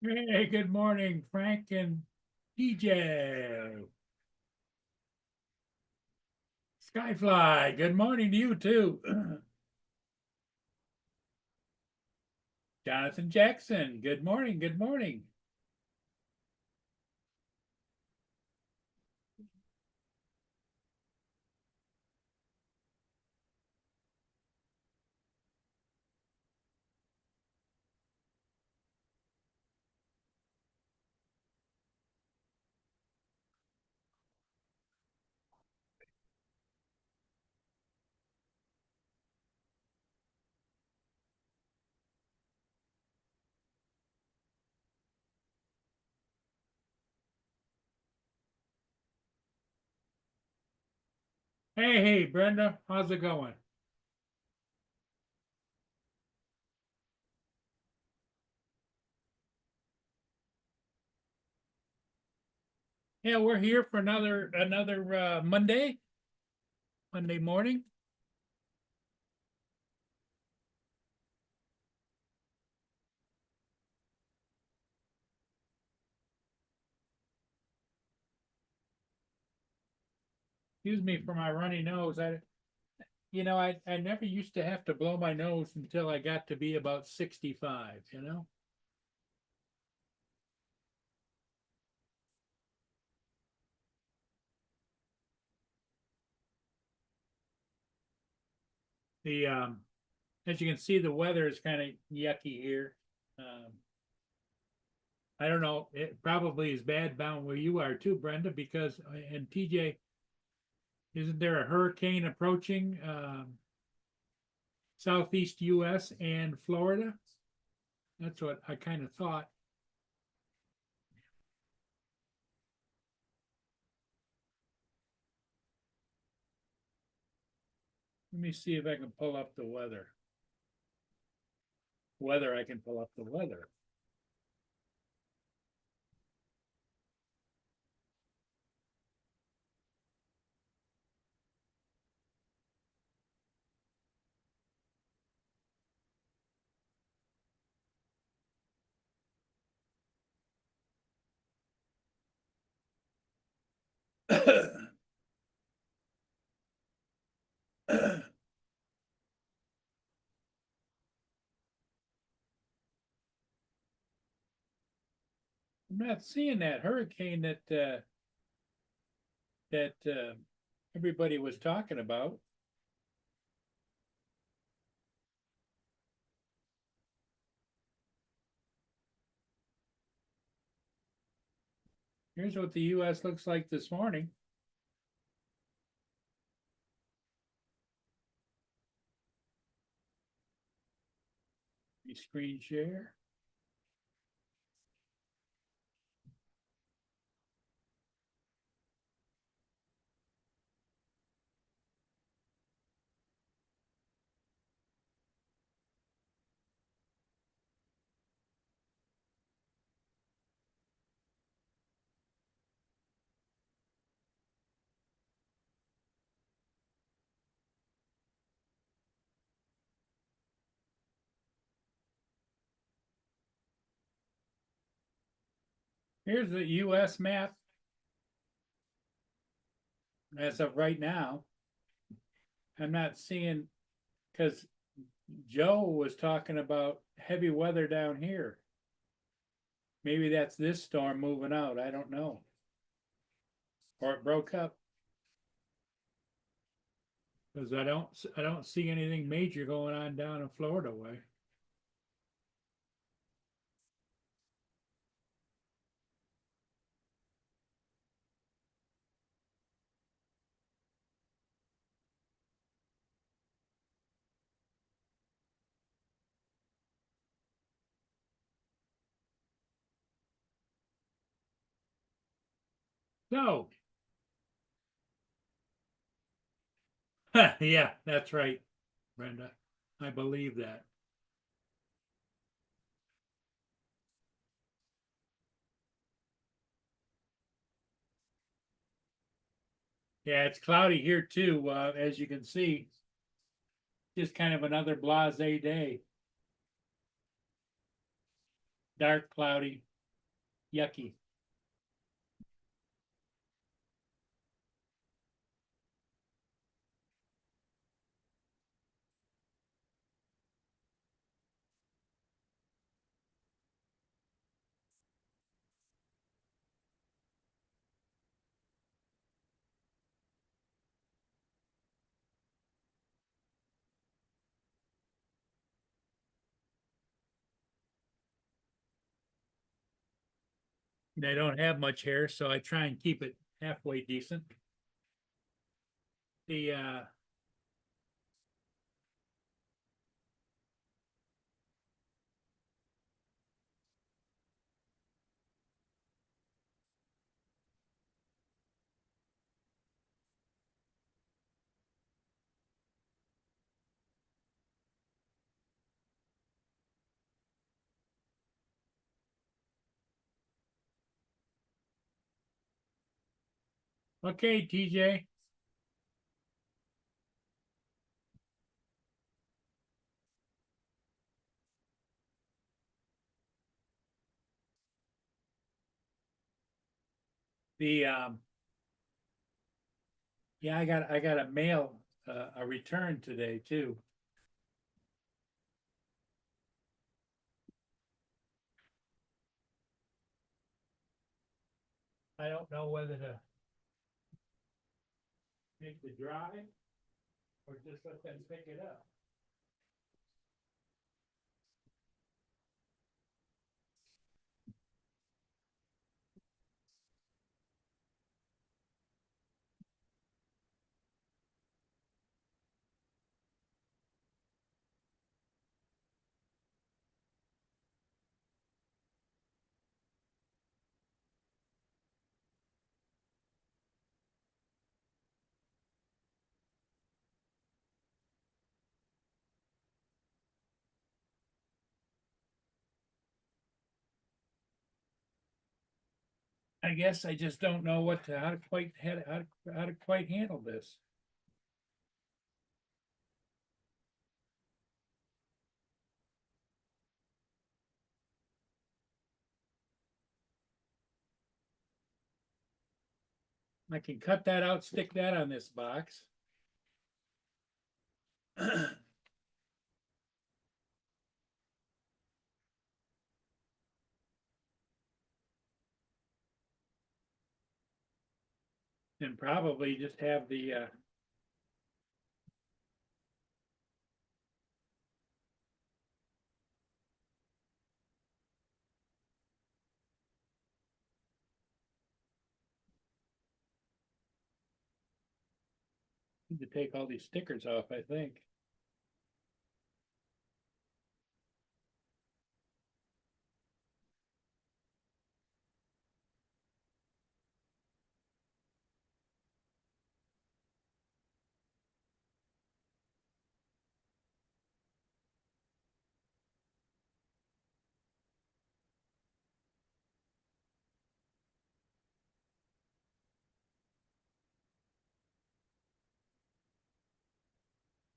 Hey, good morning, Frank and DJ. Skyfly, good morning to you too. Jonathan Jackson, good morning, good morning. Hey, Brenda, how's it going? Yeah, we're here for another Monday morning. Excuse me for my runny nose. I never used to have to blow my nose until I got to be about 65, you know? The As you can see, the weather is kind of yucky here. Um, I don't know, it probably is bad down where you are too, Brenda, because, and TJ, isn't there a hurricane approaching southeast US and Florida? That's what I kind of thought. Let me see if I can pull up the weather. I can pull up the weather. I'm not seeing that hurricane that everybody was talking about. Here's what the US looks like this morning. Screen share. Here's the US map as of right now. I'm not seeing, because Joe was talking about heavy weather down here. Maybe that's this storm moving out. I don't know. Or it broke up. Because I don't see anything major going on down in Florida way. So, yeah, that's right, Brenda. I believe that. Yeah, it's cloudy here too, as you can see. Just kind of another blase day. Dark, cloudy. yucky. And I don't have much hair, so I try and keep it halfway decent. The okay, TJ. The yeah, I got a mail a return today too. I don't know whether to make the drive or just let them pick it up. I guess I just don't know how to quite handle this. I can cut that out, stick that on this box. And probably just have the need to take all these stickers off, I think.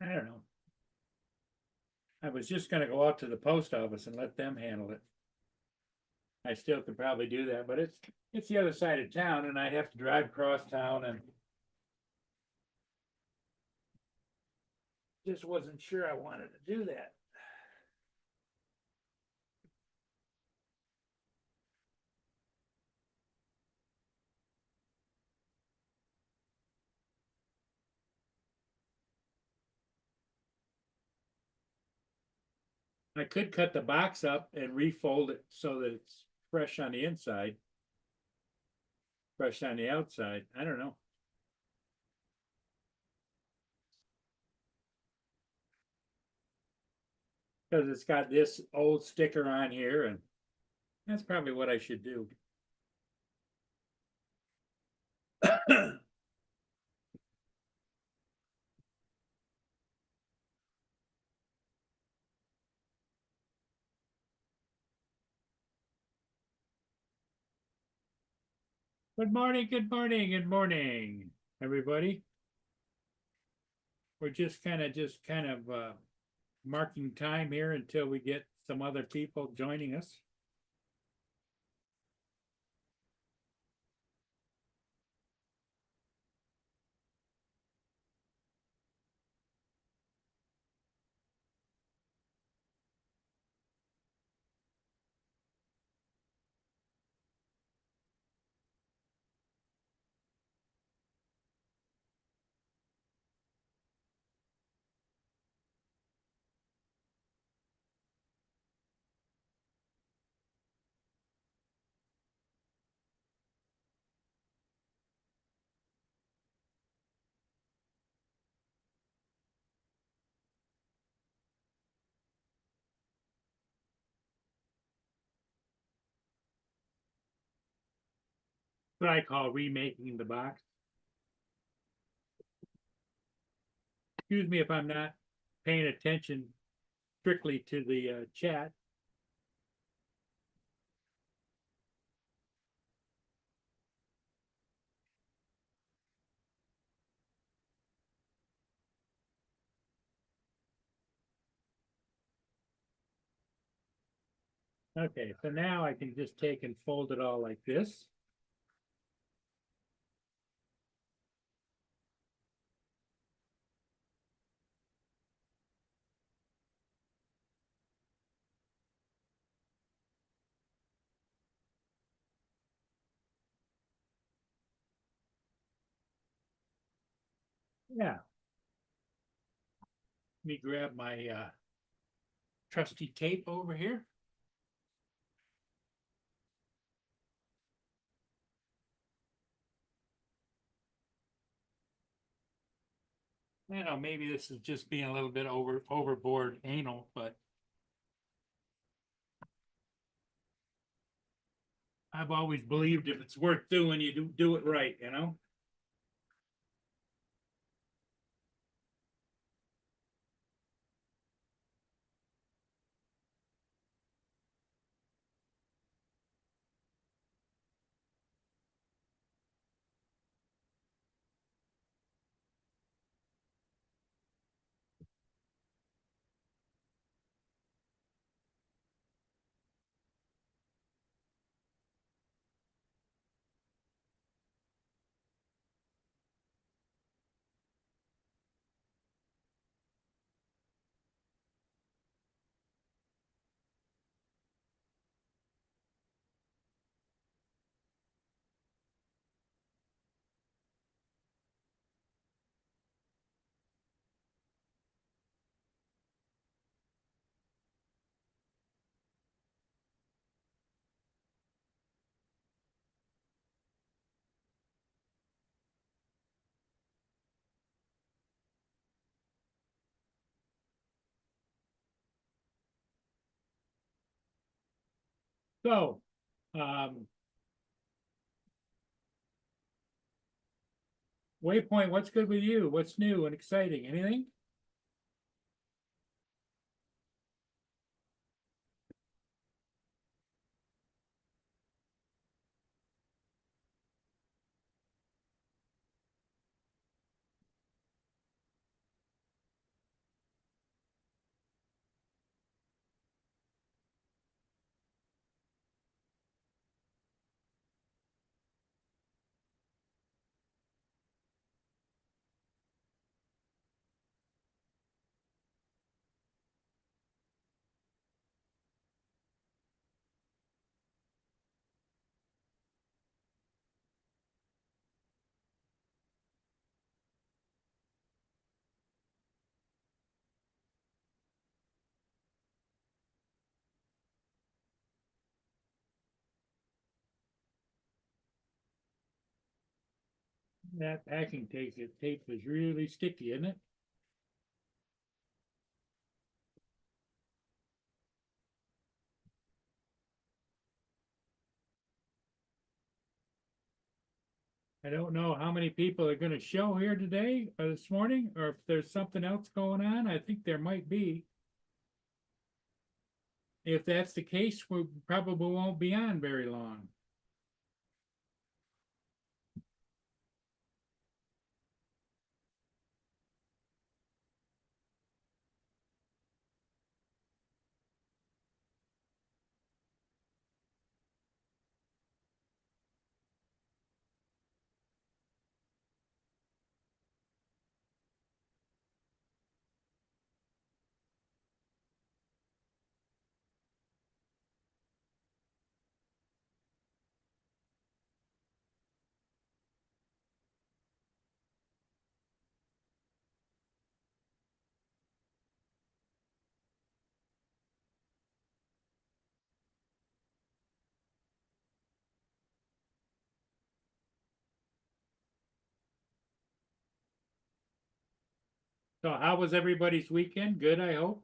I don't know. I was just gonna go out to the post office and let them handle it. I still could probably do that, but it's the other side of town and I'd have to drive across town and just wasn't sure I wanted to do that. I could cut the box up and refold it so that it's fresh on the inside, fresh on the outside. I don't know. Because it's got this old sticker on here, and that's probably what I should do. Good morning, good morning, good morning, everybody. We're just kind of marking time here until we get some other people joining us. what I call remaking the box. Excuse me if I'm not paying attention strictly to the chat. Okay, so now I can just take and fold it all like this. Yeah. Let me grab my trusty tape over here. I know maybe this is just being a little bit overboard anal, but I've always believed if it's worth doing, you do it right, you know? So, um, Waypoint, what's good with you? What's new and exciting? Anything? That packing tape is really sticky, isn't it? I don't know how many people are gonna show here today or this morning, or if there's something else going on. I think there might be. If that's the case, we probably won't be on very long. So how was everybody's weekend? Good, I hope.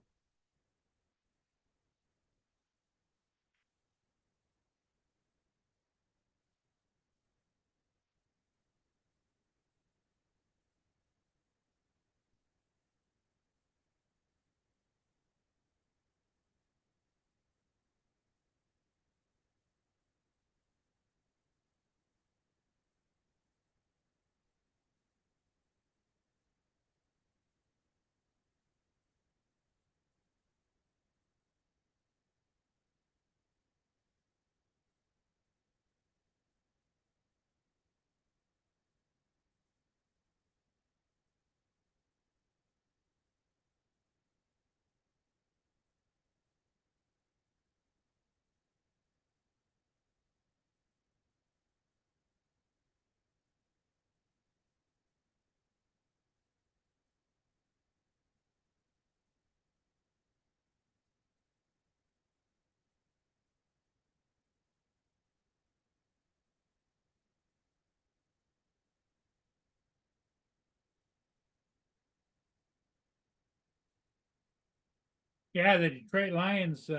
Yeah, the Detroit Lions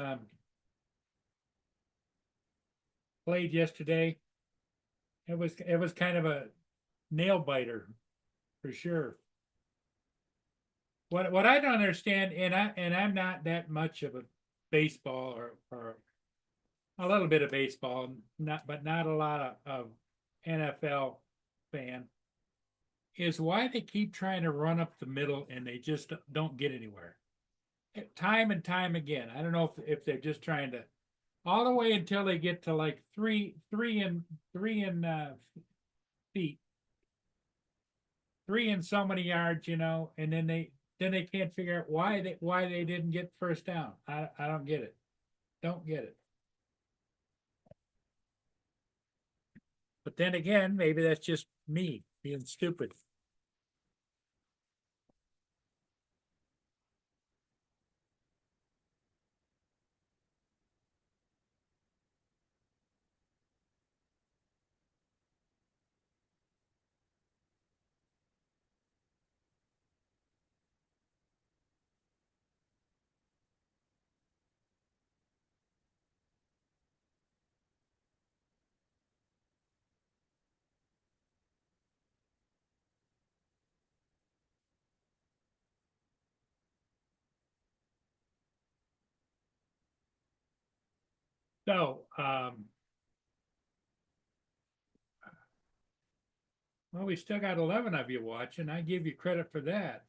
played yesterday. It was kind of a nail biter for sure. What I don't understand, and I'm not that much of a baseball or a little bit of baseball, not a lot of NFL fan, is why they keep trying to run up the middle and they just don't get anywhere. Time and time again. I don't know if they're just trying to all the way until they get to like three and feet, three and so many yards, and then they can't figure out why they didn't get first down. I don't get it. Don't get it. But then again, maybe that's just me being stupid. So, well, we still got 11 of you watching. I give you credit for that.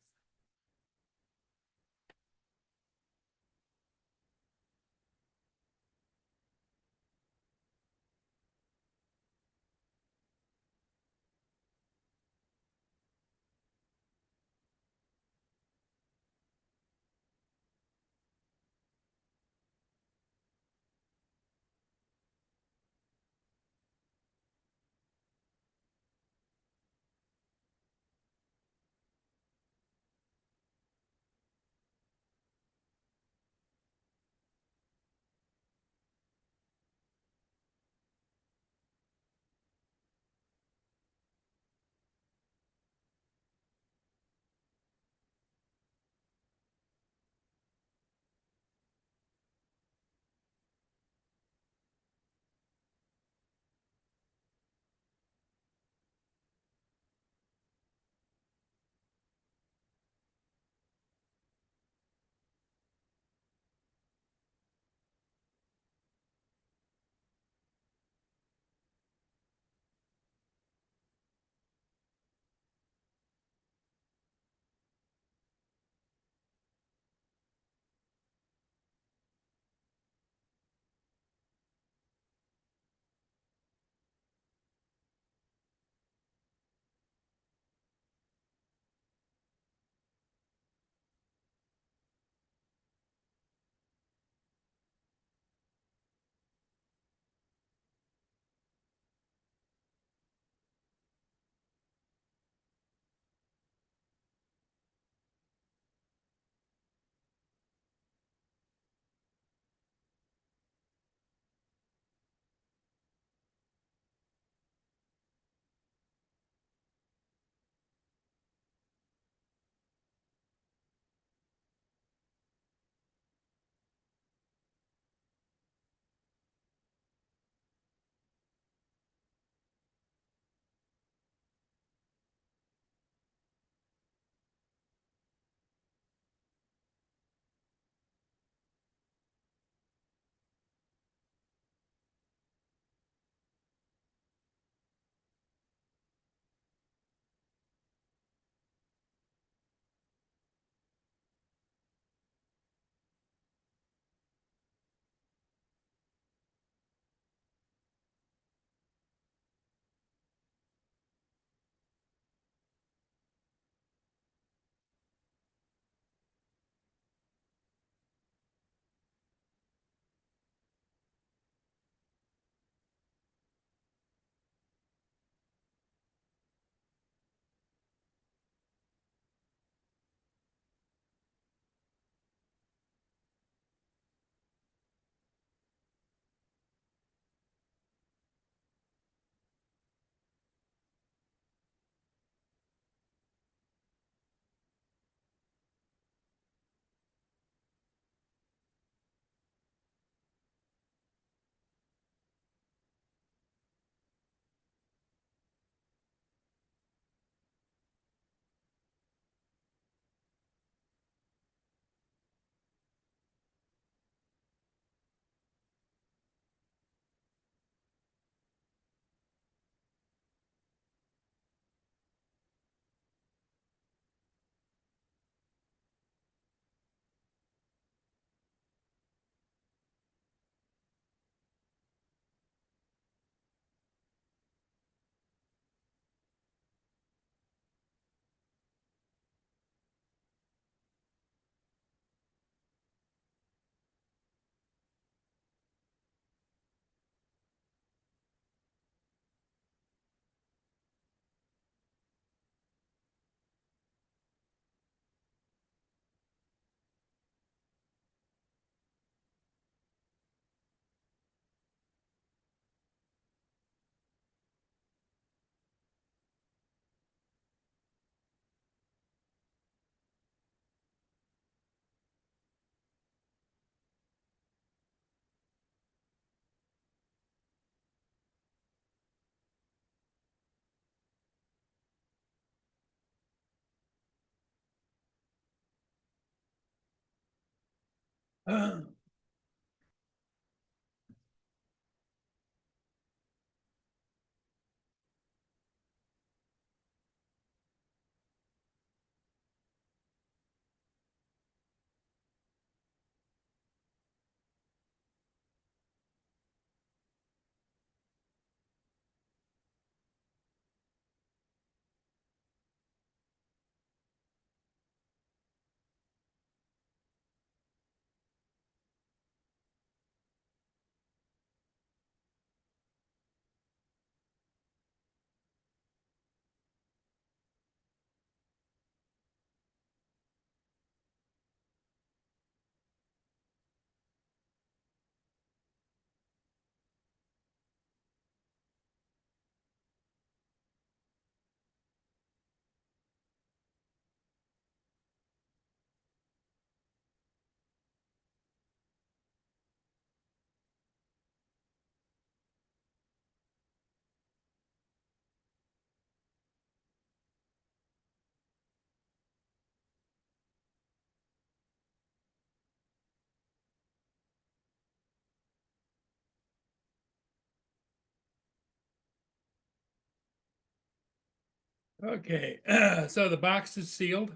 Okay, so the box is sealed.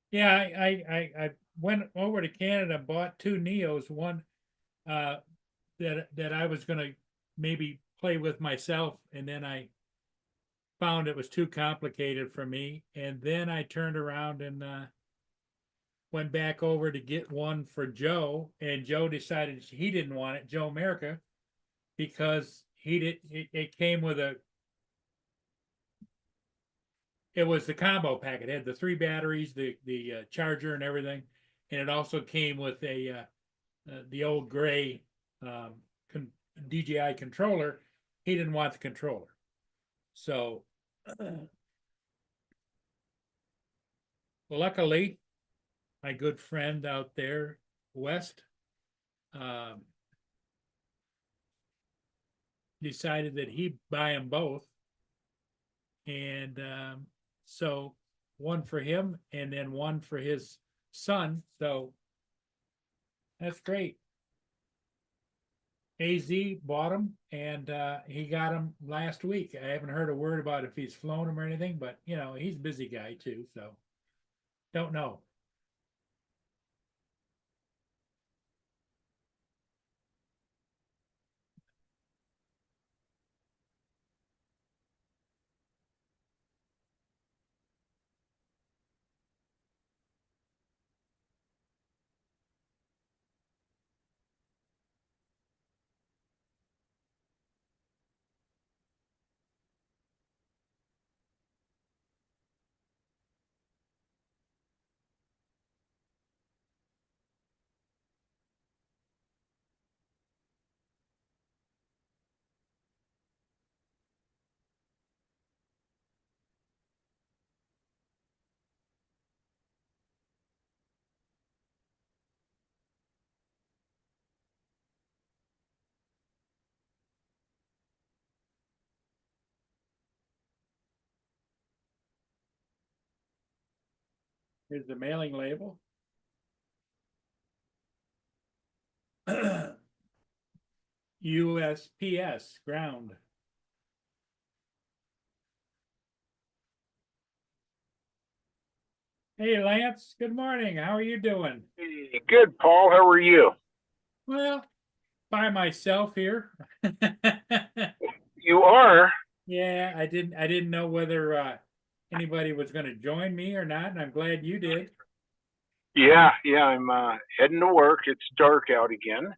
Yeah, I went over to Canada, bought two Neos, one that I was gonna maybe play with myself, and then I found it was too complicated for me, and then I turned around and went back over to get one for Joe, and Joe decided he didn't want it, Joe America, because it came with it was the combo pack. It had the 3 batteries, the charger and everything, and it also came with the old gray um, DJI controller. He didn't want the controller, so luckily, my good friend out there, West, um, decided that he'd buy them both, and so one for him and then one for his son. So that's great. AZ bought them, and he got them last week. I haven't heard a word about if he's flown them or anything, but he's a busy guy too, so don't know. Here's the mailing label. USPS ground. Hey Lance, good morning. How are you doing? Hey, good, Paul. How are you? Well, by myself here. You are? Yeah, I didn't know whether anybody was going to join me or not, and I'm glad you did. Yeah. I'm heading to work. It's dark out again.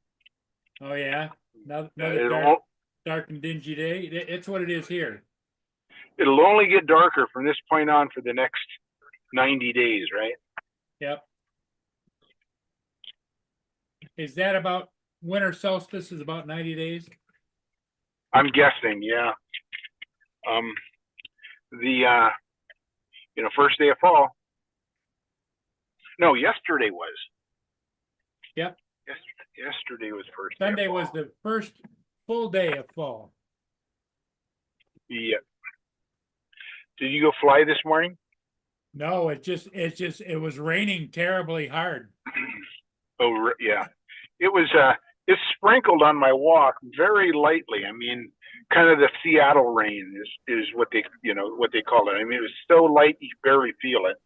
Oh yeah, another It'll dark and dingy day. It's what it is here. it'll only get darker from this point on for the next 90 days, right? Yep. Is that about winter solstice is about 90 days? I'm guessing. Yeah. Um, the first day of fall. No, yesterday was. Yep. Yesterday was first day of Sunday was fall. the first full day of fall. Yeah. Did you go fly this morning? No, it was raining terribly hard. Oh, yeah. It was, it sprinkled on my walk very lightly. I mean, kind of the Seattle rain is what they, what they call it. I mean, it was so light you could barely feel it.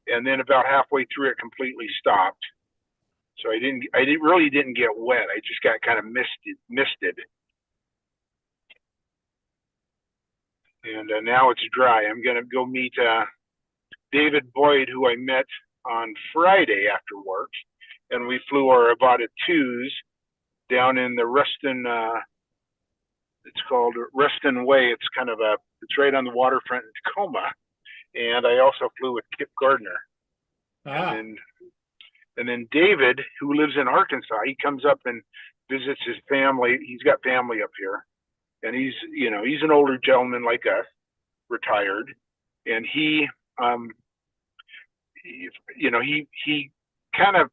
And then about halfway through it completely stopped. So I really didn't get wet. I just got kind of misted. And now it's dry. I'm going to go meet David Boyd, who I met on Friday after work. And we flew our Avata 2s down in the Ruston, it's called Ruston Way. It's it's right on the waterfront in Tacoma. And I also flew with Kip Gardner. Ah, And then David, who lives in Arkansas, he comes up and visits his family. He's got family up here. And he's an older gentleman like us, retired. And he kind of,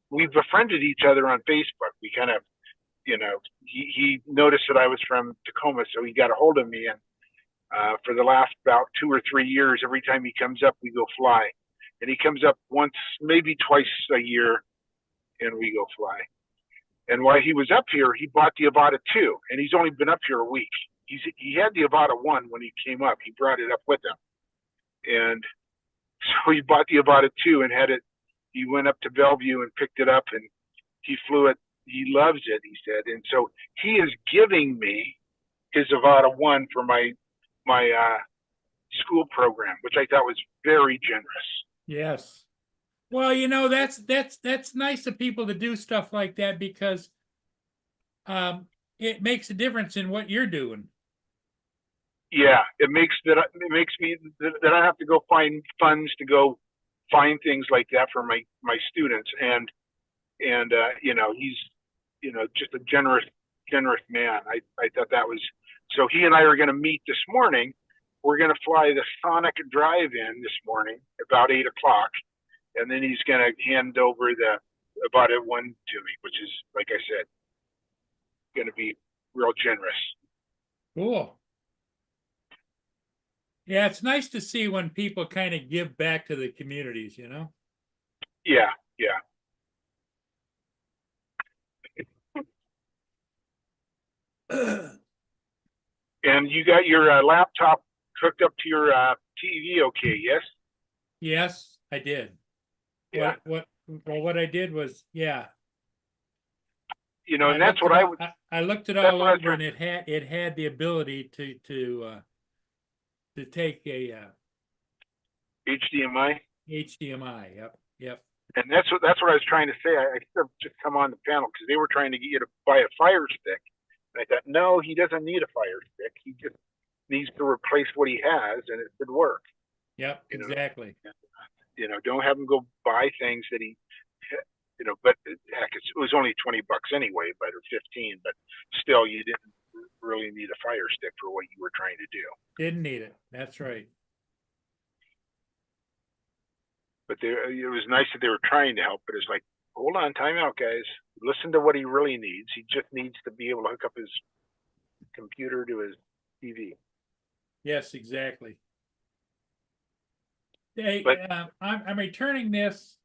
we befriended each other on Facebook. We kind of, he noticed that I was from Tacoma, so he got a hold of me. And for the last about 2 or 3 years, every time he comes up, we go fly. And he comes up once, maybe twice a year, and we go fly. And while he was up here, he bought the Avata 2, and he's only been up here a week. He had the Avata 1 when he came up. He brought it up with him. And so he bought the Avata 2 and had it. He went up to Bellevue and picked it up, and he flew it. He loves it, he said. And so he is giving me his Avata 1 for my school program, which I thought was very generous. yes. Well, that's nice of people to do stuff like that because it makes a difference in what you're doing. Yeah, it makes me that I have to go find funds to go find things like that for my students, and he's just a generous man. I thought that was, so he and I are going to meet this morning. We're going to fly the Sonic Drive-In this morning about 8 o'clock, and then he's going to hand over the Avata 1 to me, which is, like I said, going to be real generous. Cool. Yeah, it's nice to see when people kind of give back to the communities, Yeah. And you got your laptop hooked up to your TV, okay? Yes. Yes, I did. Yeah. What I did was, yeah. And that's what I would. I looked it all over, and it had the ability to take a HDMI. HDMI. Yep. And that's what I was trying to say. I should have just come on the panel because they were trying to get you to buy a Fire Stick, and I thought, no, he doesn't need a Fire Stick. He just needs to replace what he has, and it should work. Yep, exactly. Don't have him go buy things that he, but heck, it was only $20 anyway, or 15. But still, you didn't really need a Fire Stick for what you were trying to do. Didn't need it. That's right. But it was nice that they were trying to help. But it's like, hold on, time out, guys. Listen to what he really needs. He just needs to be able to hook up his computer to his TV. Yes, exactly. Hey, I'm returning this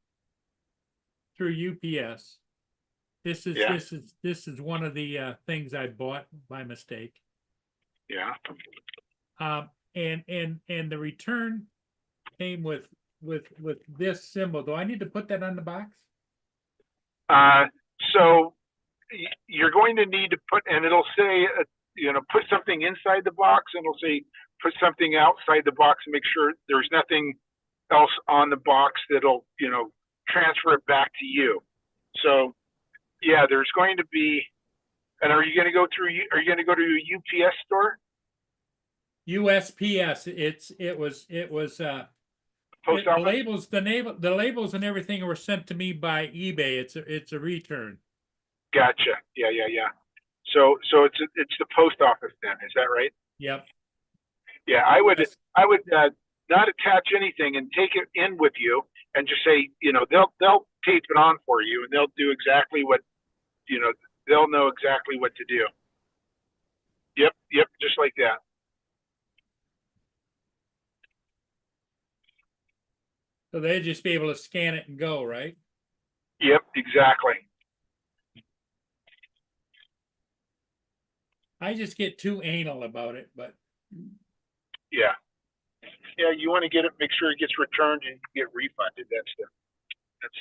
through UPS. This is one of the things I bought by mistake. Yeah. And the return came with this symbol. Do I need to put that on the box? So you're going to need to put, and it'll say, put something inside the box, and it'll say put something outside the box and make sure there's nothing else on the box that'll, transfer it back to you. So yeah, there's going to be, and are you going to go to a UPS store? USPS. It was Post office? the labels and everything were sent to me by eBay. It's a return. Gotcha. Yeah. So it's the post office then, is that right? Yep. Yeah, I would not attach anything and take it in with you and just say, they'll tape it on for you, and they'll do exactly what, you know, they'll know exactly what to do. Yep, just like that. So they'd just be able to scan it and go, right? Yep, exactly. I just get too anal about it, but Yeah. Yeah, you want to get it, make sure it gets returned and you get refunded. That's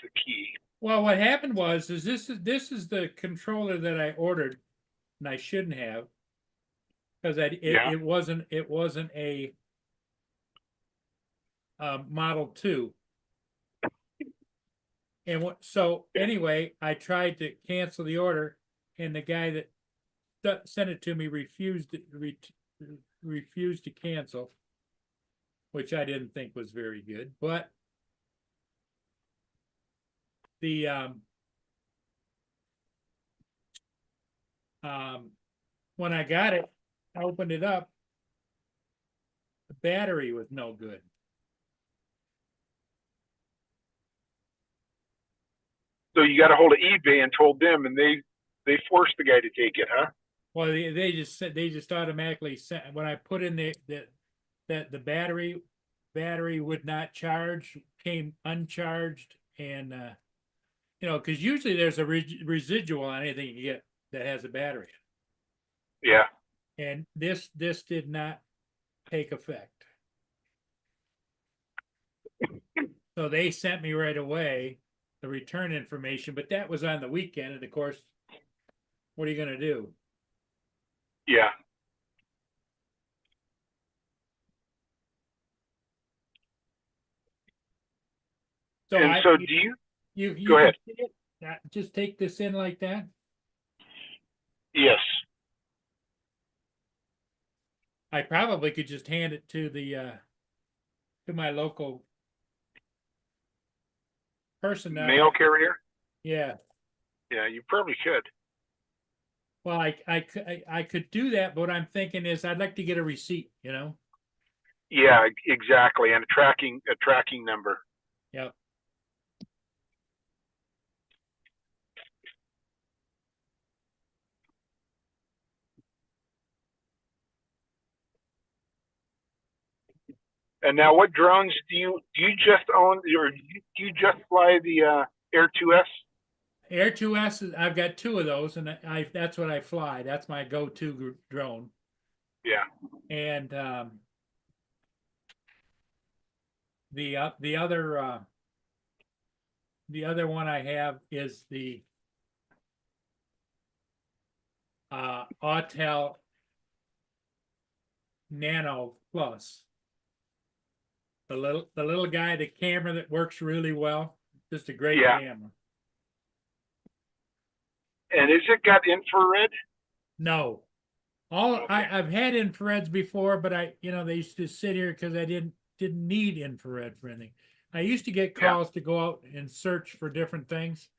the key. well, what happened was this is the controller that I ordered, and I shouldn't have, because Yeah. it wasn't a Model 2. And so anyway, I tried to cancel the order, and the guy that sent it to me refused to cancel, which I didn't think was very good. But the when I got it, I opened it up. The battery was no good. So you got a hold of eBay and told them, and they forced the guy to take it, huh? Well, they just automatically sent, when I put in that the battery would not charge, came uncharged, and you know, because usually there's a residual on anything you get that has a battery, Yeah. and this did not take effect. So they sent me right away the return information, but that was on the weekend, and of course, what are you going to do? Yeah. So And so do you? you Go can ahead. see it, just take this in like that. Yes. I probably could just hand it to to my local person now. Mail carrier. Yeah. Yeah, you probably could. Well, I could do that, but what I'm thinking is I'd like to get a receipt, you know? Yeah, exactly, and a tracking number. Yep. And now, what drones do you just own, or do you just fly the Air 2S? Air 2S, I've got two of those, and that's what I fly. That's my go-to drone. Yeah. And the other one I have is the Autel Nano Plus. The little guy, the camera that works really well. Just a great Yeah. camera. And is it got infrared? No. Okay. I've had infrareds before, but they used to sit here because I didn't need infrared for anything. I used to get calls to go out and search for different things,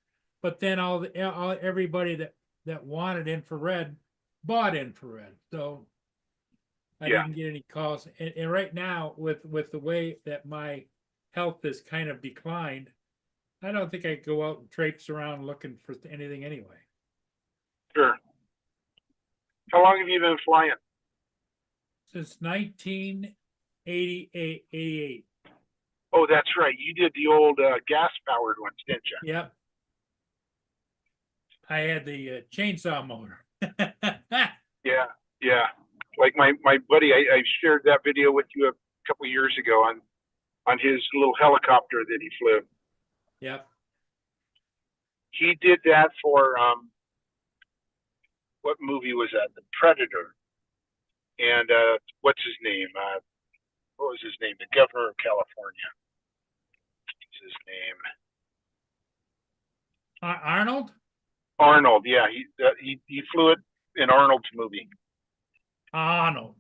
but then everybody that wanted infrared bought infrared, so I Yeah. didn't get any calls. And right now, with the way that my health has kind of declined, I don't think I could go out and traipse around looking for anything anyway. Sure. How long have you been flying? Since 1988. Oh, that's right. You did the old gas-powered ones, didn't you? Yep. I had the chainsaw motor. Yeah. Yeah. Like my buddy, I shared that video with you a couple of years ago on his little helicopter that he flew. Yep. He did that for what movie was that? The Predator. And what's his name? What was his name? The governor of California. What's his name? Arnold? Arnold. Yeah, he flew it in Arnold's movie. Arnold.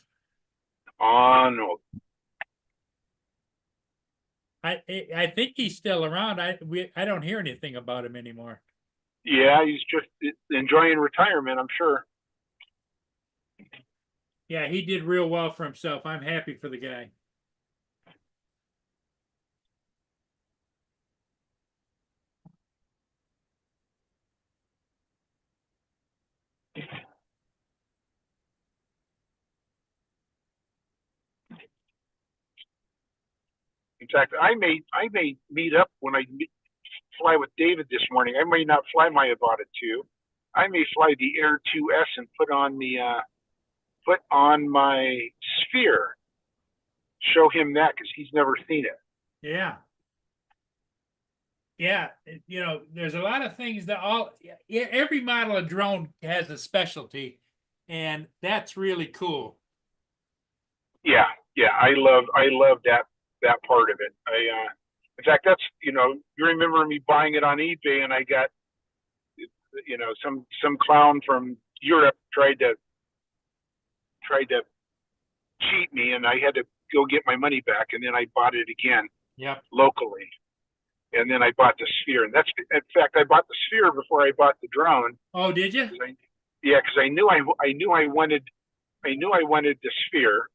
I think he's still around. I don't hear anything about him anymore. Yeah, he's just enjoying retirement, I'm sure. Yeah, he did real well for himself. I'm happy for the guy. In fact, I may meet up when fly with David this morning. I may not fly my Avata 2. I may fly the Air 2S and put on my Sphere. Show him that because he's never seen it. Yeah. Yeah, you know, there's a lot of things that every model of drone has a specialty, and that's really cool. Yeah, yeah, I love that part of it. In fact, that's you remember me buying it on eBay, and I got some clown from Europe tried to cheat me, and I had to go get my money back, and then I bought it again. Yep. Locally. And then I bought the Sphere, and in fact, I bought the Sphere before I bought the drone. Oh, did you? Yeah, because I knew I wanted the Sphere,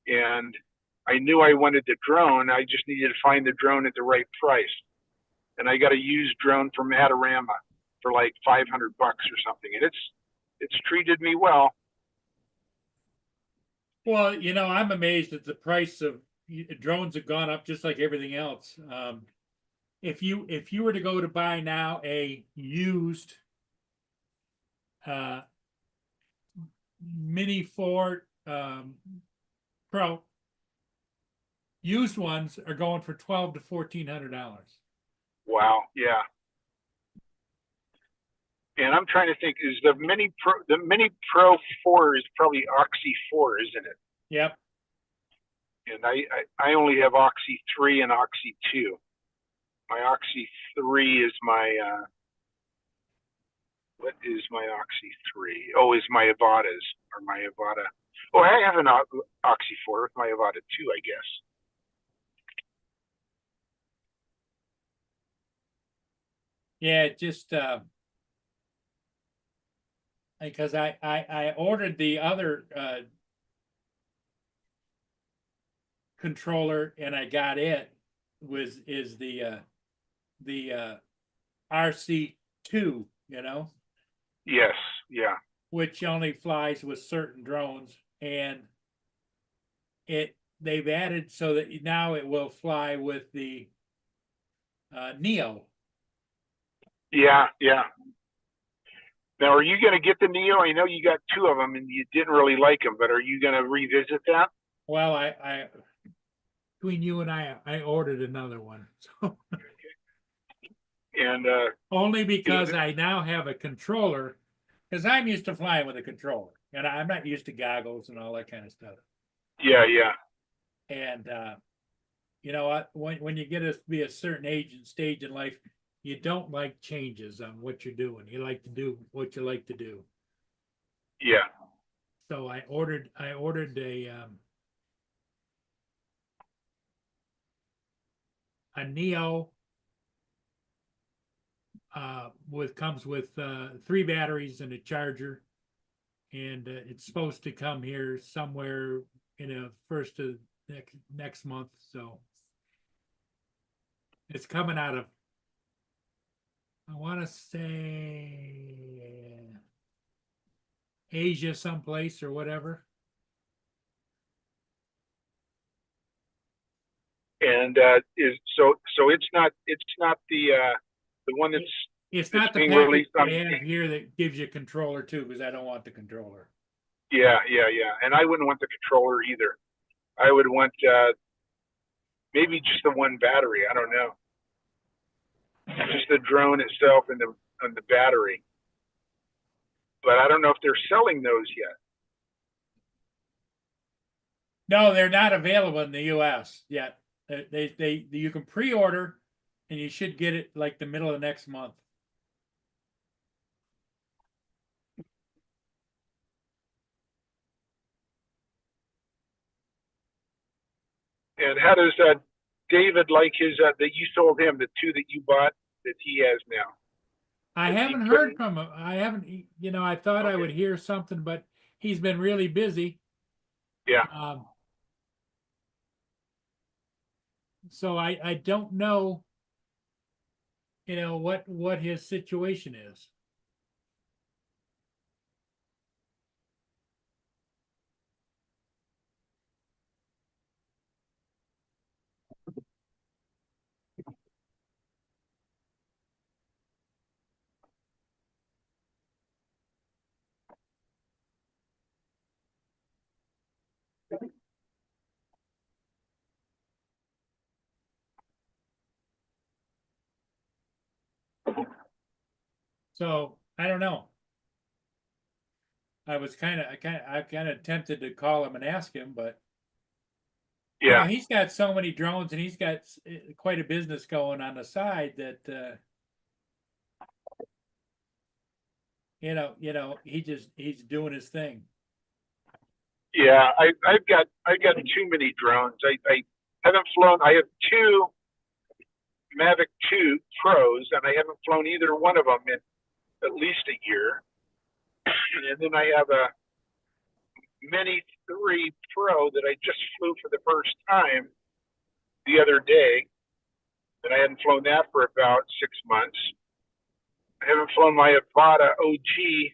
and I knew I wanted the drone. I just needed to find the drone at the right price, and I got a used drone from Adorama for like $500 or something, and it's treated me well. Well, you know, I'm amazed at the price of drones have gone up just like everything else. If you were to go to buy now a used Mini 4 Pro, used ones are going for $1,200 to $1,400. Wow, yeah. And I'm trying to think, is the Mini Pro 4 is probably Oxy 4, isn't it? Yep. And I only have Oxy 3 and Oxy 2. My Oxy 3 is what is my Oxy 3? Oh, is my Avatas or my Avata. Oh, I have an Oxy 4 with my Avata 2, I guess. Yeah, just because I ordered the other controller and I got it is the RC2, you know. Yes, yeah. Which only flies with certain drones, and they've added so that now it will fly with the Neo. Yeah, yeah. Now, are you going to get the Neo? I know you got two of them and you didn't really like them, but are you going to revisit that? Well, I between you and I ordered another one. So. And only because I now have a controller, because I'm used to flying with a controller, and I'm not used to goggles and all that kind of stuff. Yeah, yeah. And you know what? When you get to be a certain age and stage in life, you don't like changes on what you're doing. You like to do what you like to do. Yeah. So I ordered a Neo comes with 3 batteries and a charger, and it's supposed to come here somewhere in the first of next month. So it's coming out of, I want to say, Asia someplace or whatever. And it's not the one that's it's not the being package released I on have here that gives you a controller too, because I don't want the controller. Yeah, yeah, yeah. And I wouldn't want the controller either. I would want maybe just the one battery. I don't know. Just the drone itself and the battery. But I don't know if they're selling those yet. No, they're not available in the U.S. yet. You can pre-order, and you should get it like the middle of next month. And how does David like his that you sold him, the 2 that you bought that he has now? I haven't heard from him. I haven't, you know, I thought I would hear something, but he's been really busy. Yeah. So I don't know, you know, what his situation is. So I don't know. I was kind of tempted to call him and ask him, but you know, Yeah, he's got so many drones and he's got quite a business going on the side that he's doing his thing. yeah. I've got too many drones. I haven't flown. I have two Mavic 2 Pros, and I haven't flown either one of them in at least a year. And then I have a Mini 3 Pro that I just flew for the first time the other day, and I hadn't flown that for about 6 months. I haven't flown my Avata OG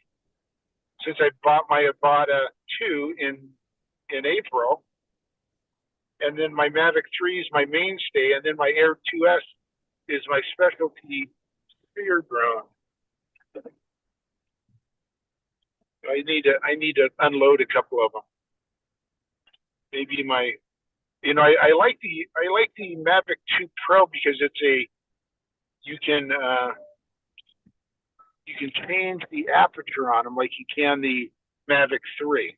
since I bought my Avata 2 in April. And then my Mavic 3 is my mainstay, and then my Air 2S is my specialty spear drone. I need to unload a couple of them. Maybe I like the Mavic 2 Pro because you can change the aperture on them like you can the Mavic 3.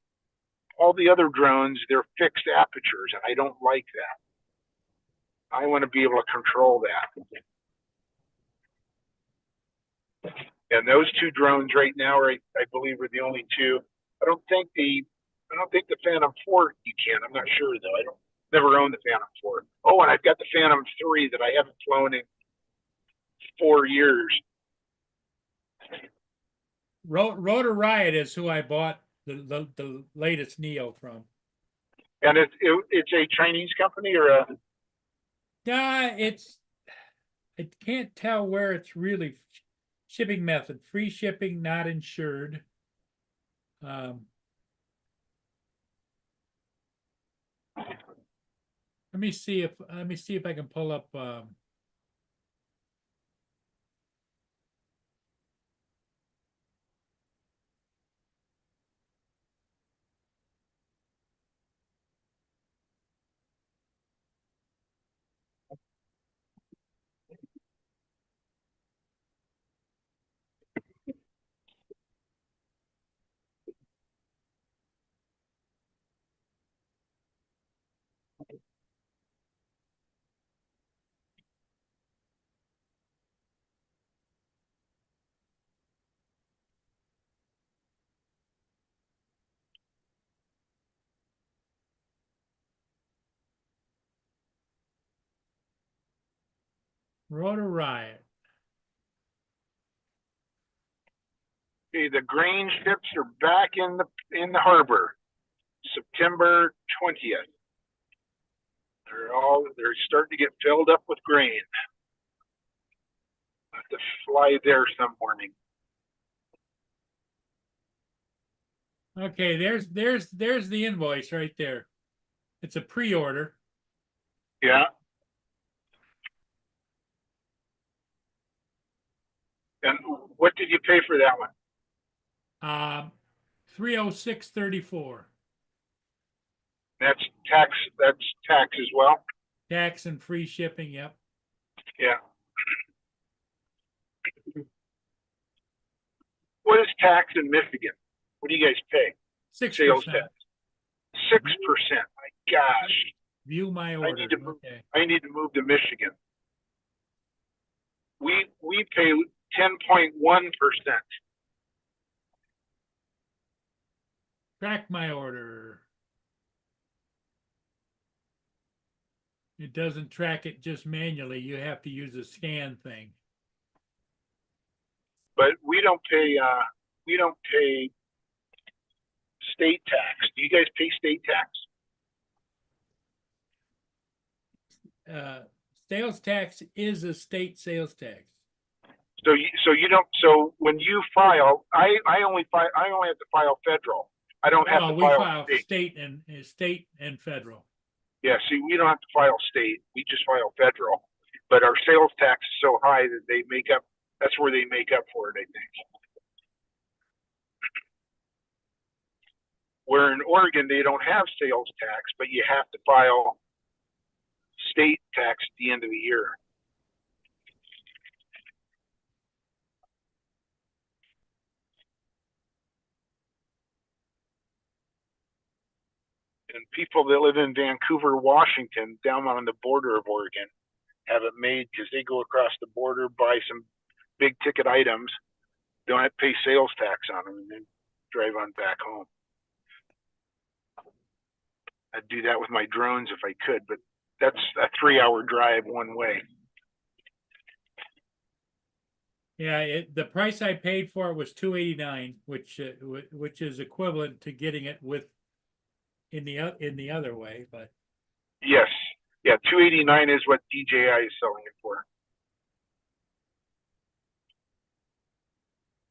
All the other drones, they're fixed apertures, and I don't like that. I want to be able to control that. And those two drones right now I believe are the only two. I don't think the Phantom 4 you can. I'm not sure though. I don't never owned the Phantom 4. Oh, and I've got the Phantom 3 that I haven't flown in 4 years. Rotor Riot is who I bought the latest Neo from. And it's a Chinese company or a? Yeah, I can't tell where it's really shipping method. Free shipping, not insured. Let me see if I can pull up Rotor Riot. Okay, the grain ships are back in the harbor, September 20th. They're starting to get filled up with grain. I have to fly there some morning. Okay, there's the invoice right there. It's a pre-order. Yeah. And what did you pay for that one? 306.34. That's tax. That's tax as well. Tax and free shipping. Yep. Yeah. What is tax in Michigan? What do you guys pay? 6%. Tax. 6%. My gosh. View my order. Okay. I need to move to Michigan. We pay 10.1%. Track my order. It doesn't track it just manually. You have to use a scan thing. But we don't pay state tax. Do you guys pay state tax? Sales tax is a state sales tax. So you don't. So when you file, I only have to file federal. I don't have to file state and federal. Yeah, see, we don't have to file state. We just file federal. But our sales tax is so high that they make up. That's where they make up for it, I think. Where in Oregon they don't have sales tax, but you have to file state tax at the end of the year. And people that live in Vancouver, Washington, down on the border of Oregon, have it made because they go across the border, buy some big ticket items, don't have to pay sales tax on them, and then drive on back home. I'd do that with my drones if I could, but that's a 3-hour drive one way. Yeah, the price I paid for it was $289, which is equivalent to getting it with in the other way, but Yes, yeah, $289 is what DJI is selling it for.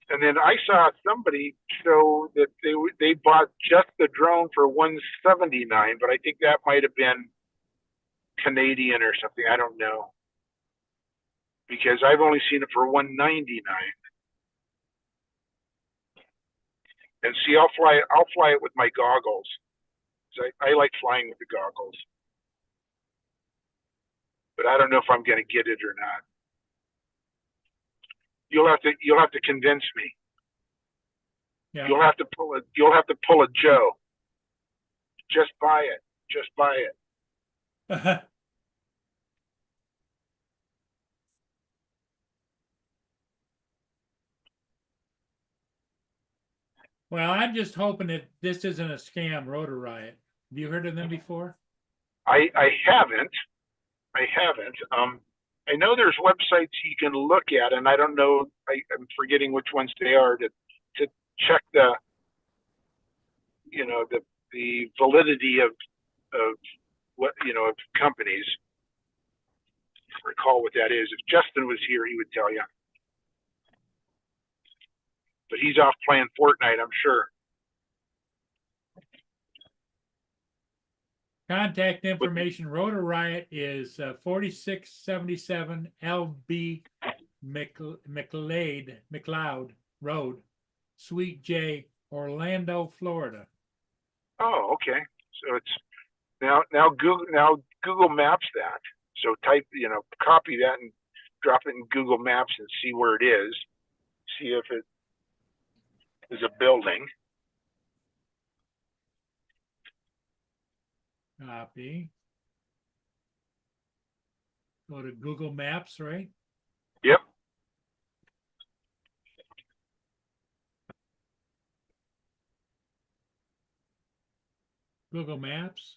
And then I saw somebody show that they bought just the drone for $179, but I think that might have been Canadian or something. I don't know, because I've only seen it for $199. And see, I'll fly it with my goggles. I like flying with the goggles, but I don't know if I'm going to get it or not. You'll have to convince me. yeah. You'll have to pull a Joe. Just buy it. Just buy it. Well, I'm just hoping that this isn't a scam, Rotor Riot. Have you heard of them before? I haven't. I know there's websites you can look at, and I don't know. I'm forgetting which ones they are to check the the validity of what of companies. I recall what that is. If Justin was here, he would tell you. But he's off playing Fortnite, I'm sure. Contact information, Rotor Riot is 4677 LB McLeod Road, Suite J, Orlando, Florida. Oh, okay. So it's now Google Maps that. So type, copy that and drop it in Google Maps and see where it is. See if it is a building. Copy. Go to Google Maps, right? Yep. Google Maps.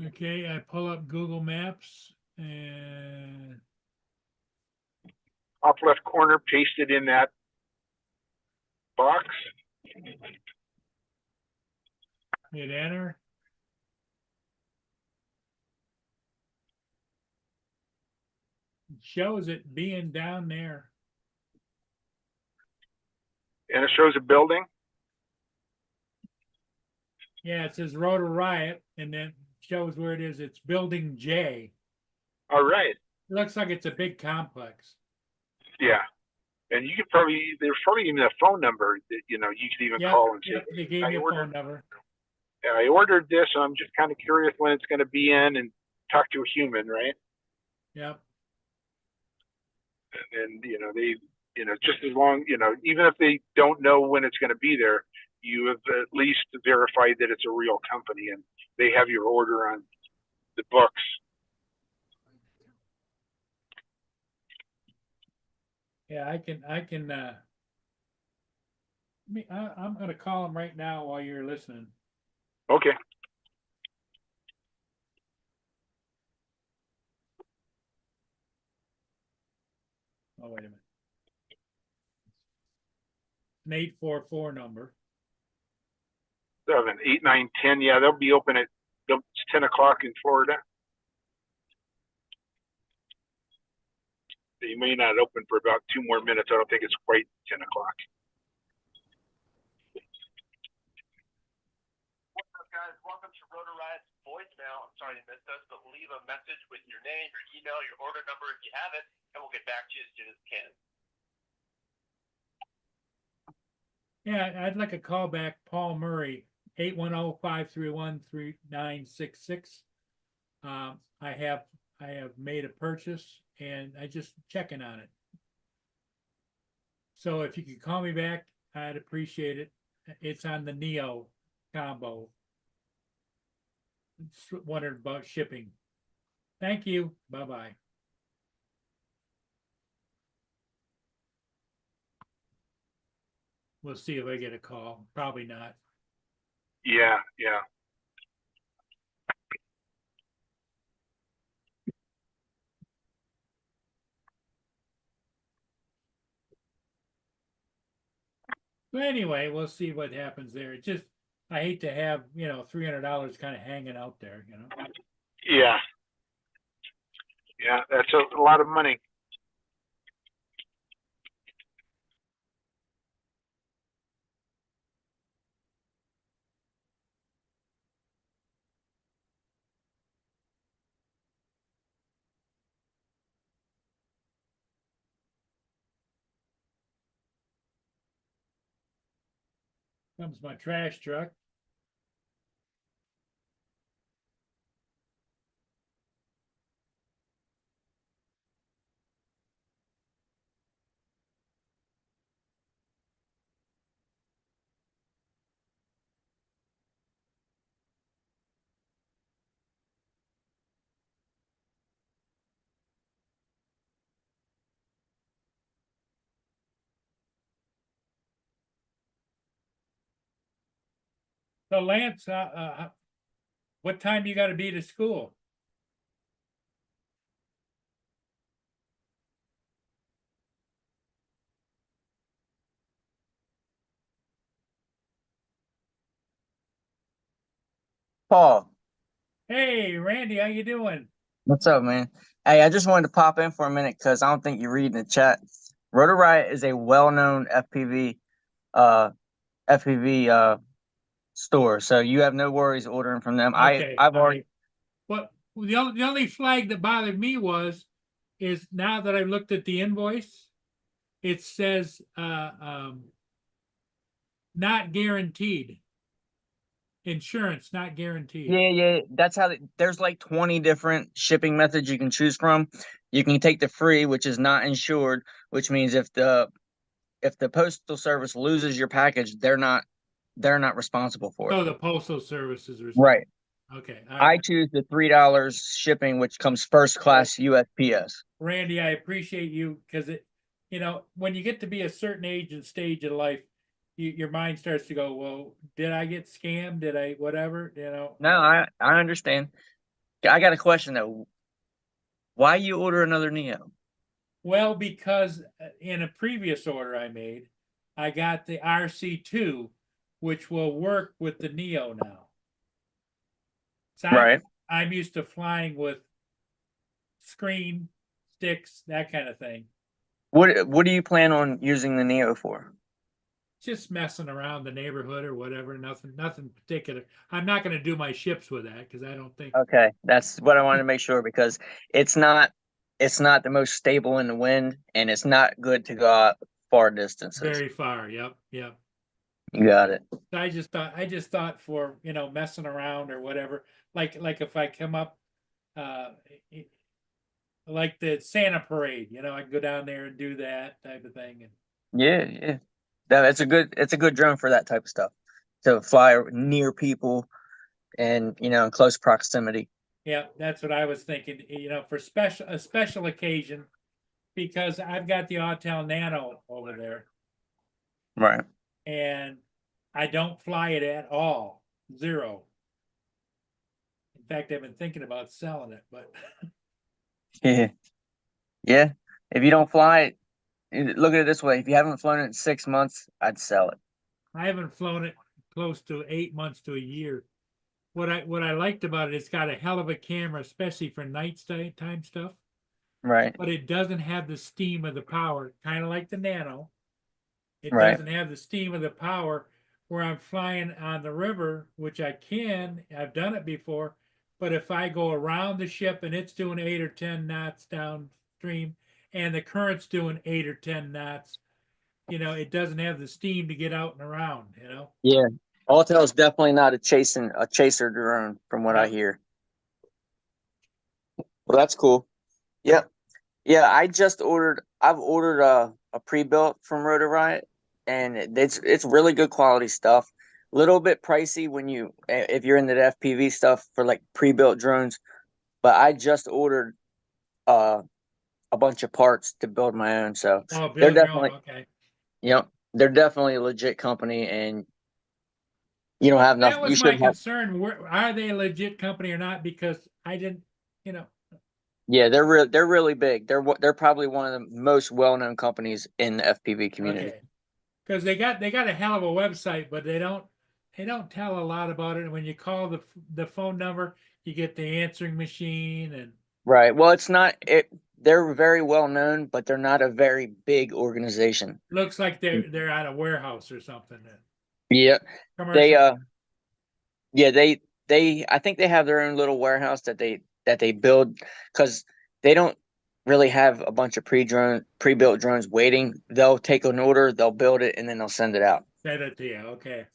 Okay, I pull up Google Maps and Top left corner, paste it in that box. hit enter. It shows it being down there. And it shows a building. Yeah, it says Rotor Riot, and then shows where it is. It's Building J. All right. It looks like it's a big complex. Yeah. And you could there's probably even a phone number that, you could even call and say, they gave me a phone number. I ordered this, and I'm just kind of curious when it's going to be in, and talk to a human, right? Yep. And they, just as long, even if they don't know when it's going to be there, you have at least verified that it's a real company and they have your order on the books. Yeah, I can I'm gonna call him right now while you're listening. Okay. Oh, wait a minute. An 844 number. 7, 8, 9, 10. Yeah, they'll be open it's 10 o'clock in Florida. They may not open for about 2 more minutes. I don't think it's quite 10 o'clock. What's up, guys? Welcome to Rotor Riot's voicemail. I'm sorry you missed us, but leave a message with your name, your email, your order number if you have it, and we'll get back to you as soon as we can. Yeah, I'd like a call back, Paul Murray, 810-531-3966. I have made a purchase and I just checking on it. So if you could call me back, I'd appreciate it. It's on the Neo combo. wondered about shipping. Thank you. Bye-bye. We'll see if I get a call. Probably not. Yeah, yeah. But anyway, we'll see what happens there. It just, I hate to have, $300 kind of hanging out there, Yeah. Yeah, that's a lot of money. Comes my trash truck. So Lance, what time you got to be to school? Paul, Hey, Randy, how you doing? what's up, man? Hey, I just wanted to pop in for a minute because I don't think you're reading the chat. Rotor Riot is a well-known uh, FPV store, so you have no worries ordering from them. Okay, I've all already right. But the only flag that bothered me is now that I looked at the invoice, it says not guaranteed. Insurance not guaranteed. yeah. That's how there's like 20 different shipping methods you can choose from. You can take the free, which is not insured, which means if the postal service loses your package, they're not responsible for it. So the postal service is responsible. Right. Okay, all I right. choose the $3 shipping, which comes first class USPS. Randy, I appreciate you because when you get to be a certain age and stage of life, your mind starts to go, well, did I get scammed? Did I whatever? No, I understand. I got a question though. Why you order another Neo? Well, because in a previous order I made, I got the RC2, which will work with the Neo now. So Right. I'm used to flying with screen, sticks, that kind of thing. What do you plan on using the Neo for? Just messing around the neighborhood or whatever. Nothing particular. I'm not going to do my ships with that because I don't think. Okay, that's what I wanted to make sure because it's not the most stable in the wind and it's not good to go out far distances. Very far. Yep. Yep. You got it. I just thought for messing around or whatever. Like if I come up, uh, like the Santa parade, I can go down there and do that type of thing. And Yeah. It's a good drone for that type of stuff. To fly near people and in close proximity. yeah, that's what I was thinking. For a special occasion, because I've got the Autel Nano over there, Right. and I don't fly it at all. Zero. In fact, I've been thinking about selling it, but Yeah. Yeah. If you don't fly it, look at it this way. If you haven't flown it in 6 months, I'd sell it. I haven't flown it close to 8 months to a year. What I liked about it, it's got a hell of a camera, especially for nighttime stuff. Right. But it doesn't have the steam of the power, kind of like the Nano. It Right. doesn't have the steam of the power where I'm flying on the river, which I've done it before. But if I go around the ship and it's doing 8 or 10 knots downstream and the current's doing 8 or 10 knots, it doesn't have the steam to get out and around, Yeah. Autel is definitely not a chaser drone from what I hear. Well, that's cool. Yep. Yeah, I've ordered a pre-built from Rotor Riot and it's really good quality stuff. little bit pricey when if you're into the FPV stuff for like pre-built drones. But I just ordered uh a bunch of parts to build my own, so Oh, they're build your own, definitely, okay. yep, they're definitely a legit company, and you don't Well, have that nothing. You was my shouldn't have. concern. Are they a legit company or not? Because I didn't, you know, Yeah, they're really big. They're probably one of the most well-known companies in the FPV community. okay. Because they got a hell of a website, but they don't tell a lot about it. And when you call the phone number, you get the answering machine, and Right. Well, it's not it. They're very well known, but they're not a very big organization. looks like they're at a warehouse or something. Yeah, they Commercial. yeah, they I think they have their own little warehouse that they build, because they don't really have a bunch of pre-built drones waiting. They'll take an order, they'll build it, and then they'll send it out. Send it to you. Okay.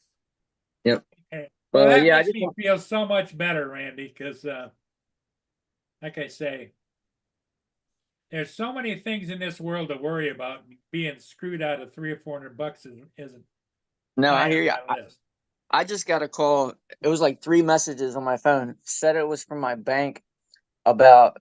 Yep. Okay. Well, Well, that yeah, I makes just me want, feel so much better, Randy, because like I say, there's so many things in this world to worry about. Being screwed out of 300 or 400 bucks isn't no, I high hear you. on my list. I just got a call. It was like 3 messages on my phone. Said it was from my bank about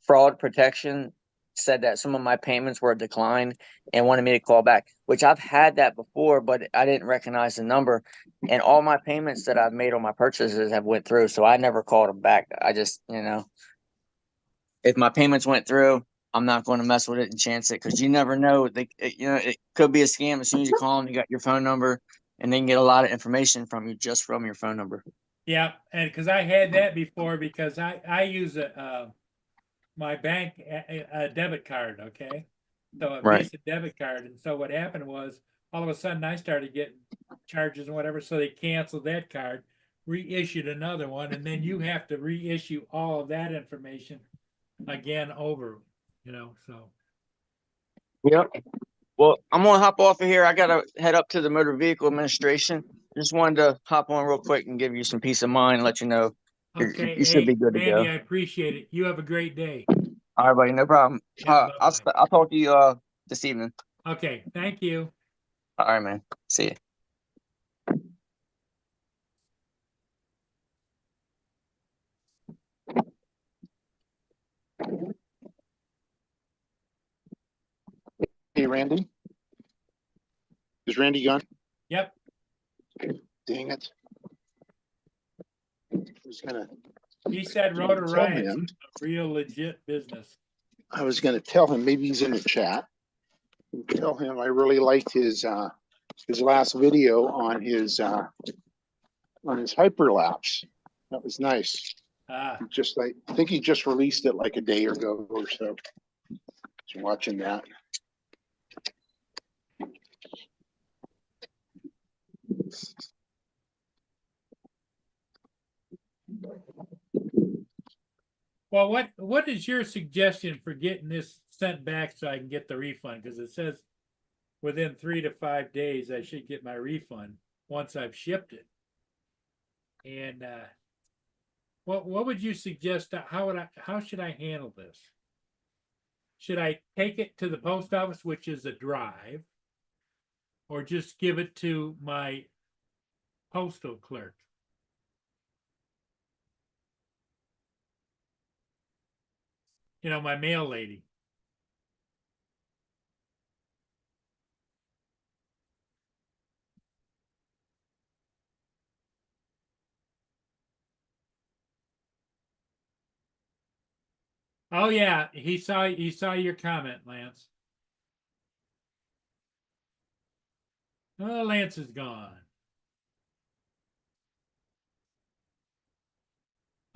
fraud protection. Said that some of my payments were declined and wanted me to call back, which I've had that before, but I didn't recognize the number. And all my payments that I've made on my purchases have went through, so I never called them back. I just, if my payments went through, I'm not going to mess with it and chance it, because you never know. It could be a scam. As soon as you call them, you got your phone number, and they can get a lot of information from you just from your phone number. Yeah, and because I had that before, because I use my bank a debit card, okay, so a Right. Visa debit card, and so what happened was all of a sudden I started getting charges and whatever, so they canceled that card, reissued another one, and then you have to reissue all of that information again over, so. Yep. Well, I'm gonna hop off of here. I gotta head up to the Motor Vehicle Administration. Just wanted to hop on real quick and give you some peace of mind, and let you know Okay, you should be hey, good to Randy, go. I appreciate it. You have a great day. All right, buddy, no problem. Yeah, bye-bye. I'll talk to you this evening. Okay, thank you. All right, man. See you. Hey, Randy. Is Randy gone? Yep, Dang it. he said Rotor Tell Riot's him. a real legit business. I was gonna tell him, maybe he's in the chat. Tell him I really liked his last video on his hyperlapse. That was nice. Ah, I think he just released it like a day ago or so. Just watching that. well, what is your suggestion for getting this sent back so I can get the refund? Because it says within 3 to 5 days I should get my refund once I've shipped it. And what would you suggest? How should I handle this? Should I take it to the post office, which is a drive, or just give it to my postal clerk? My mail lady. Oh yeah, he saw your comment, Lance. Oh, Lance is gone.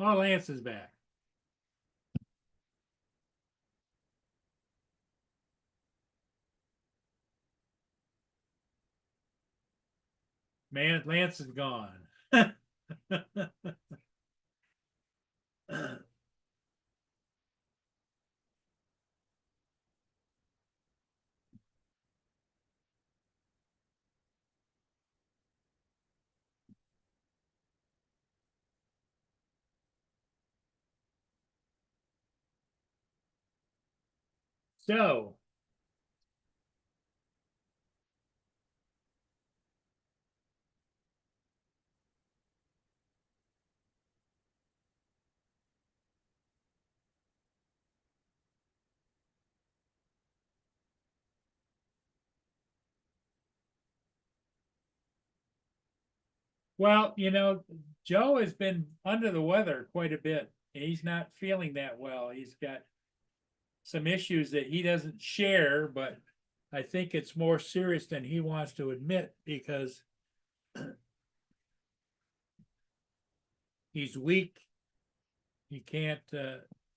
Oh, Lance is back. Man, Lance is gone. So, Well, Joe has been under the weather quite a bit. He's not feeling that well. He's got some issues that he doesn't share, but I think it's more serious than he wants to admit because he's weak. He can't,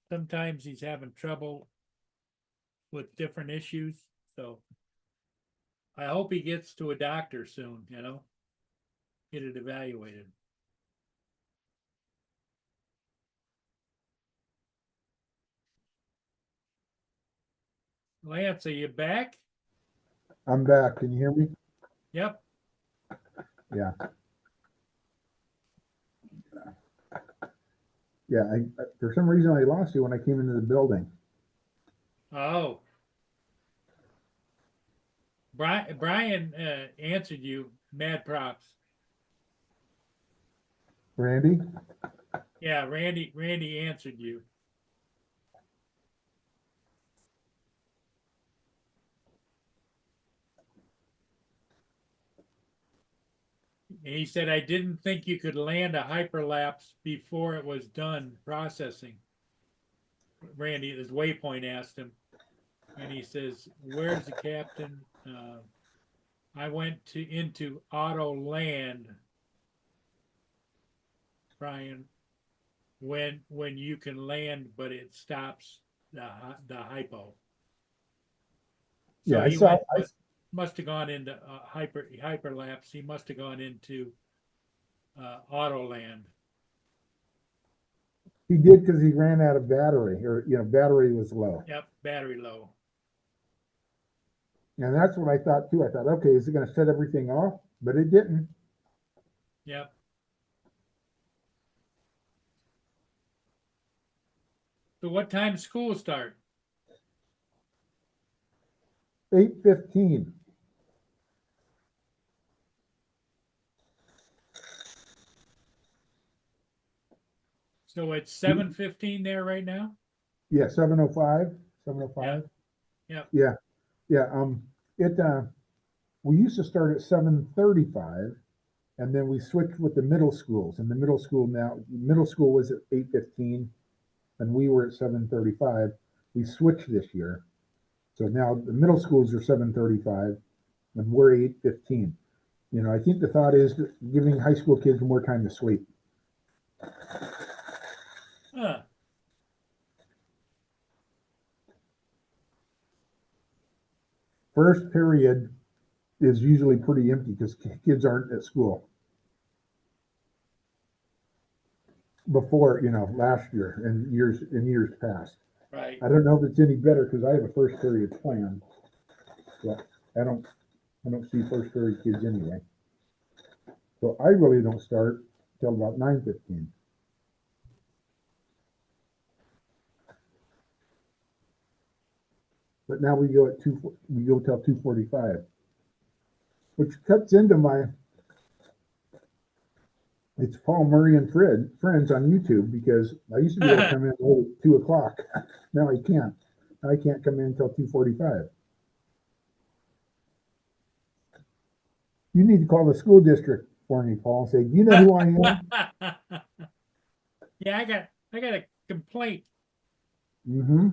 sometimes he's having trouble with different issues. So I hope he gets to a doctor soon, get it evaluated. Lance, are you back? I'm back. Can you hear me? Yep. Yeah. Yeah. For some reason, I lost you when I came into the building. Oh. Brian answered you, mad props. Randy? Yeah, Randy answered you. And he said, I didn't think you could land a hyperlapse before it was done processing. Randy, his waypoint asked him, and he says, where's the captain? I went into auto land, Brian, when you can land, but it stops the hypo. So Yeah, I he saw. must have gone into hyperlapse. He must have gone into auto land. He did because he ran out of battery, or battery was low. Yep, battery low. And that's what I thought too. I thought, okay, is it going to set everything off? But it didn't. Yep. So what time school start? 8:15. So it's 7:15 there right now? Yeah, 7:05. 7:05. Yeah. Yeah. Yeah. We used to start at 7:35, and then we switched with the middle schools. And the middle school was at 8:15, and we were at 7:35. We switched this year, so now the middle schools are 7:35, and we're 8:15. I think the thought is giving high school kids more time to sleep. Huh. First period is usually pretty empty because kids aren't at school. Before, last year and years past. Right. I don't know if it's any better because I have a first period plan, but I don't see first period kids anyway. So I really don't start till about 9:15. But now we go till 2:45, which cuts into it's Paul Murray and Friends on YouTube, because I used to be able to come in at 2 o'clock. Now I can't. I can't come in until 2:45. You need to call the school district for me, Paul, and say, do you know who I am? Yeah, I got a complaint. Mm-hmm.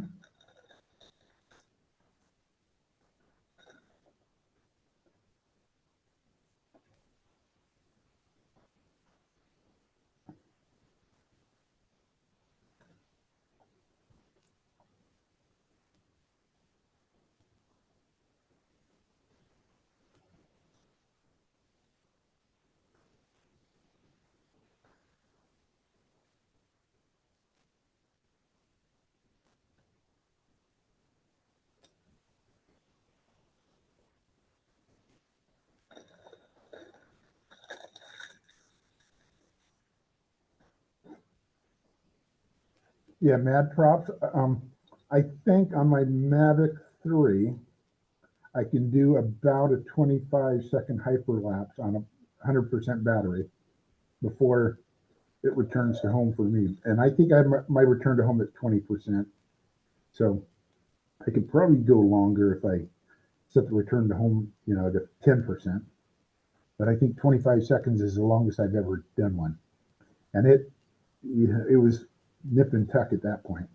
Yeah, mad props. I think on my Mavic 3, I can do about a 25-second hyperlapse on a 100% battery before it returns to home for me. And I think I my return to home at 20%. So I could probably go longer if I set the return to home, to 10%. but I think 25 seconds is the longest I've ever done one. And it was nip and tuck at that point.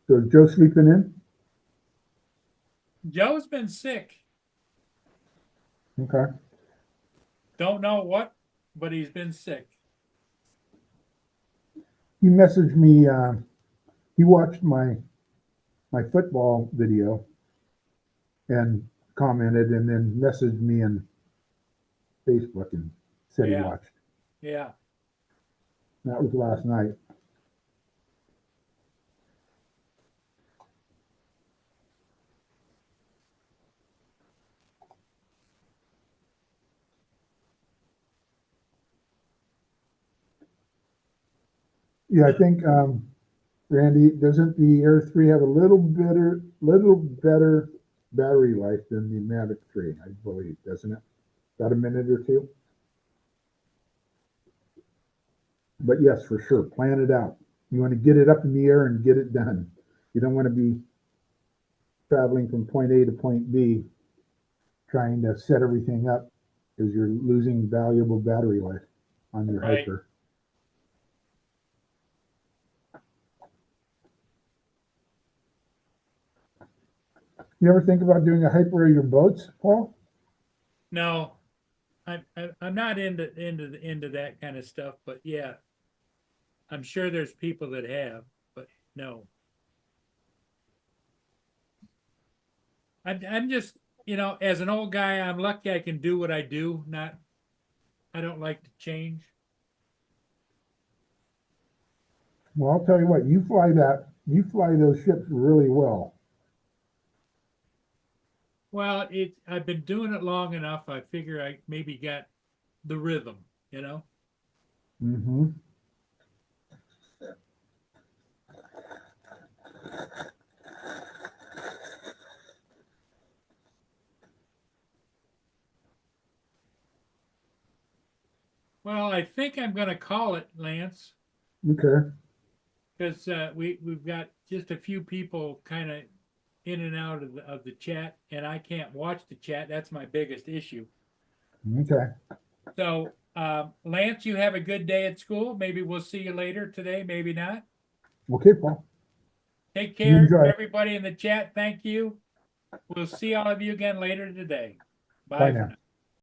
So is Joe sleeping in? Joe's been sick. Okay. Don't know what, but he's been sick. He messaged me, he watched my football video and commented and then messaged me on Facebook and said he Yeah. watched. Yeah. That was last night. Yeah, I think, Randy, doesn't the Air 3 have a little better battery life than the Mavic 3, I believe, doesn't it? About a minute or two? But yes, for sure, plan it out. You want to get it up in the air and get it done. You don't want to be traveling from point A to point B, trying to set everything up because you're losing valuable battery life on your Right. Hyper. You ever think about doing a Hyper of your boats, Paul? No, I'm not into that kind of stuff, but yeah, I'm sure there's people that have, but no. I'm just, as an old guy, I'm lucky I can do what I do. I don't like to change. Well, I'll tell you what, you fly those ships really well. Well, I've been doing it long enough. I figure I maybe got the rhythm, Mm-hmm. Well, I think I'm going to call it, Lance, Okay. because we've got just a few people kind of in and out of the chat, and I can't watch the chat. That's my biggest issue. Okay. So, Lance, you have a good day at school. Maybe we'll see you later today. Maybe not. Okay, Paul. Take You care, enjoy. everybody in the chat. Thank you. We'll see all of you again later today. Bye Bye now. for now.